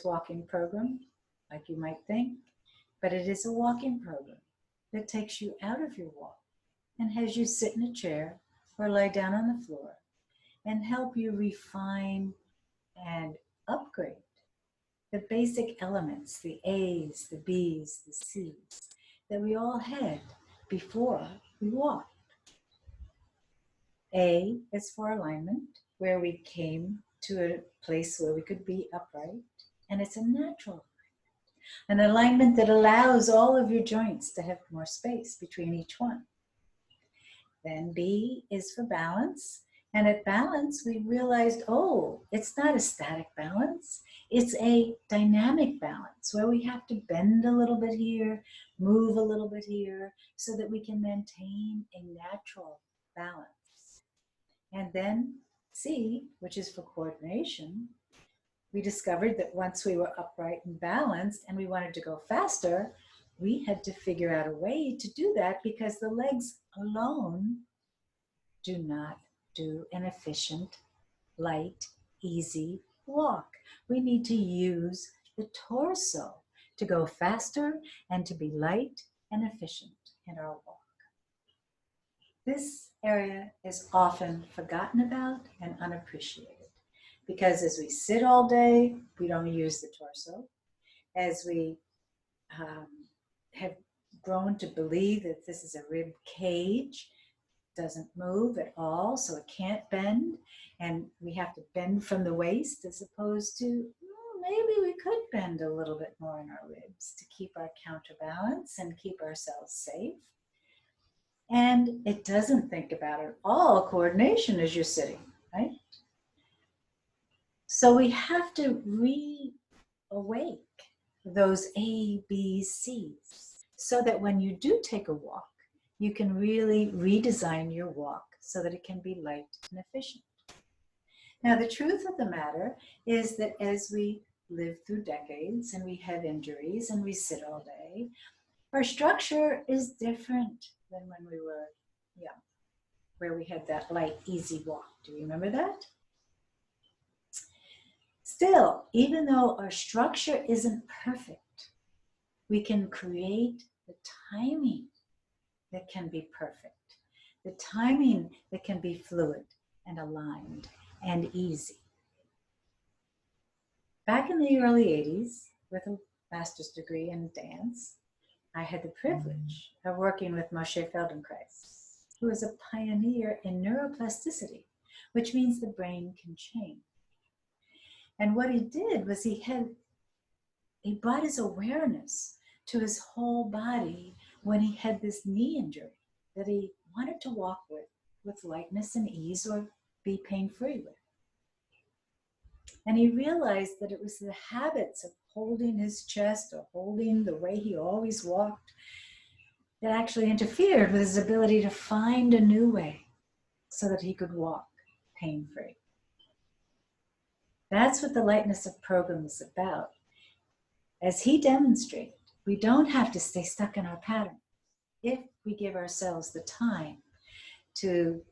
Walking program, like you might think, but it is a walking program that takes you out of your walk and has you sit in a chair or lie down on the floor and help you refine and upgrade the basic elements, the A's, the B's, the C's, that we all had before we walked. A is for alignment, where we came to a place where we could be upright, and it's a natural alignment, an alignment that allows all of your joints to have more space between each one. Then B is for balance, and at balance we realized, oh, it's not a static balance, it's a dynamic balance where we have to bend a little bit here, move a little bit here, so that we can maintain a natural balance. And then C, which is for coordination, we discovered that once we were upright and balanced and we wanted to go faster, we had to figure out a way to do that, because the legs alone do not do an efficient, light, easy walk. We need to use the torso to go faster and to be light and efficient in our walk. This area is often forgotten about and unappreciated, because as we sit all day, we don't use the torso. As we have grown to believe that this is a rib cage, doesn't move at all, so it can't bend, and we have to bend from the waist, as opposed to maybe we could bend a little bit more in our ribs to keep our counterbalance and keep ourselves safe. And it doesn't think about at all coordination as you're sitting, right? So we have to reawake those A, B, C's, so that when you do take a walk, you can really redesign your walk so that it can be light and efficient. Now, the truth of the matter is that as we live through decades and we have injuries and we sit all day, our structure is different than when we were young, where we had that light, easy walk. Do you remember that? Still, even though our structure isn't perfect, we can create the timing that can be perfect, the timing that can be fluid and aligned and easy. Back in the early 80s, with a master's degree in dance, I had the privilege of working with Moshe Feldenkrais, who is a pioneer in neuroplasticity, which means the brain can change. And what he did was he brought his awareness to his whole body when he had this knee injury that he wanted to walk with lightness and ease, or be pain-free with. And he realized that it was the habits of holding his chest or holding the way he always walked that actually interfered with his ability to find a new way so that he could walk pain-free. That's what the Lightness of program is about. As he demonstrated, we don't have to stay stuck in our pattern if we give ourselves the time to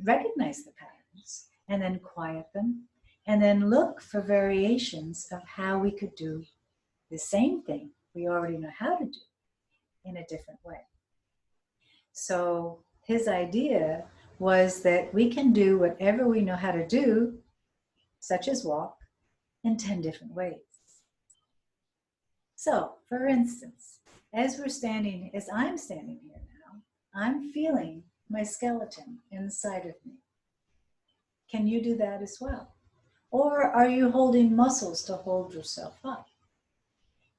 recognize the patterns and then quiet them, and then look for variations of how we could do the same thing we already know how to do in a different way. So his idea was that we can do whatever we know how to do, such as walk, in 10 different ways. So, for instance, as I'm standing here now, I'm feeling my skeleton inside of me. Can you do that as well? Or are you holding muscles to hold yourself up?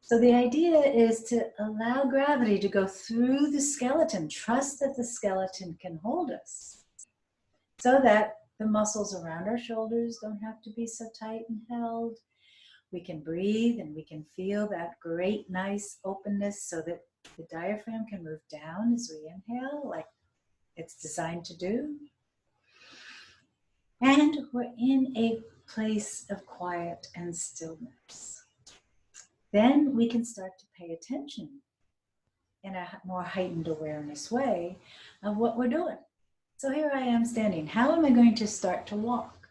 So the idea is to allow gravity to go through the skeleton, trust that the skeleton can hold us, so that the muscles around our shoulders don't have to be so tight and held. We can breathe and we can feel that great, nice openness so that the diaphragm can move down as we inhale, like it's designed to do. And we're in a place of quiet and stillness. Then we can start to pay attention in a more heightened awareness way of what we're doing. So here I am standing. How am I going to start to walk?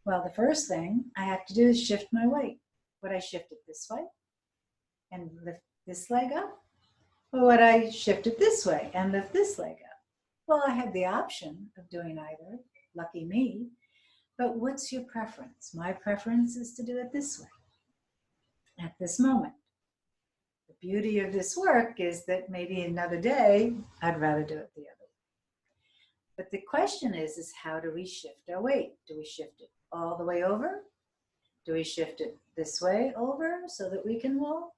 Well, the first thing I have to do is shift my weight. Would I shift it this way and lift this leg up? Or would I shift it this way and lift this leg up? Well, I had the option of doing either. Lucky me. But what's your preference? My preference is to do it this way at this moment. The beauty of this work is that maybe another day, I'd rather do it the other way. But the question is how do we shift our weight? Do we shift it all the way over? Do we shift it this way over so that we can walk?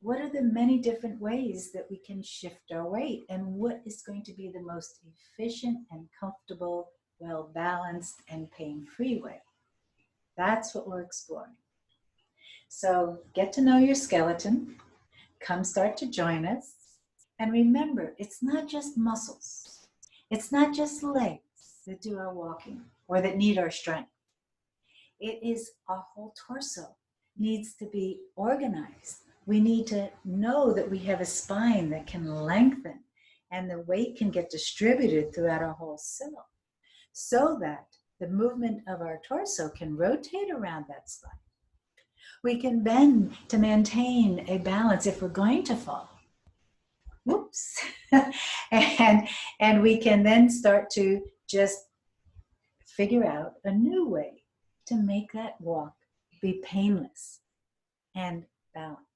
What are the many different ways that we can shift our weight? And what is going to be the most efficient and comfortable, well-balanced, and pain-free way? That's what we're exploring. So get to know your skeleton. Come start to join us. And remember, it's not just muscles. It's not just legs that do our walking or that need our strength. It is our whole torso needs to be organized. We need to know that we have a spine that can lengthen and the weight can get distributed throughout our whole self so that the movement of our torso can rotate around that spine. We can bend to maintain a balance if we're going to fall. Whoops. and we can then start to just figure out a new way to make that walk be painless and balanced.